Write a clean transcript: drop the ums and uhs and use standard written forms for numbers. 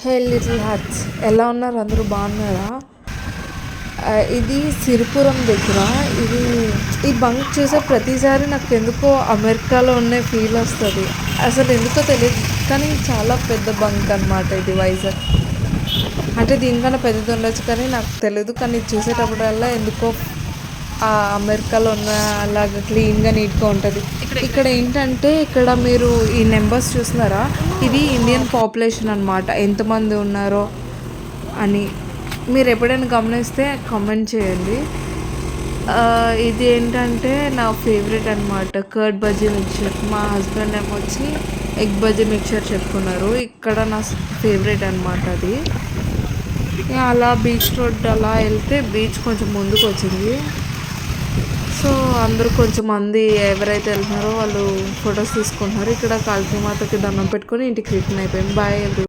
హే little hearts, ఎలా ఉన్నారు? అందరూ బాగున్నారా? ఇది సిరిపురం దగ్గర. ఇది ఈ బంక్ చూసే ప్రతిసారి నాకు ఎందుకో అమెరికాలో ఉన్న ఫీల్ వస్తుంది. అసలు ఎందుకో తెలియదు, కానీ చాలా పెద్ద బంక్ అనమాట ఇది, వైజాగ్. అంటే దీనికన్నా పెద్దది ఉండొచ్చు కానీ నాకు తెలియదు. కానీ ఇది చూసేటప్పుడల్లా ఎందుకో అమెరికాలో ఉన్న అలాగా క్లీన్గా నీట్గా ఉంటుంది. ఇక్కడ ఏంటంటే, ఇక్కడ మీరు ఈ నెంబర్స్ చూస్తున్నారా? ఇది ఇండియన్ పాపులేషన్ అనమాట, ఎంతమంది ఉన్నారో అని. మీరు ఎప్పుడైనా గమనిస్తే కామెంట్ చేయండి. ఇది ఏంటంటే నా ఫేవరెట్ అనమాట, కర్డ్ బజ్జీ మిక్చర్. మా హస్బెండ్ ఏమో వచ్చి ఎగ్ బజ్జీ మిక్చర్ చెప్పుకున్నారు. ఇక్కడ నా ఫేవరెట్ అనమాట అది. అలా బీచ్ రోడ్ అలా వెళ్తే బీచ్ కొంచెం ముందుకు వచ్చింది. సో అందరూ కొంచెం మంది ఎవరైతే వెళ్తున్నారో వాళ్ళు ఫొటోస్ తీసుకుంటున్నారు. ఇక్కడ కాళీమాతకి దండం పెట్టుకొని ఇంటికి రిటర్న్ అయిపోయింది. బాయ్.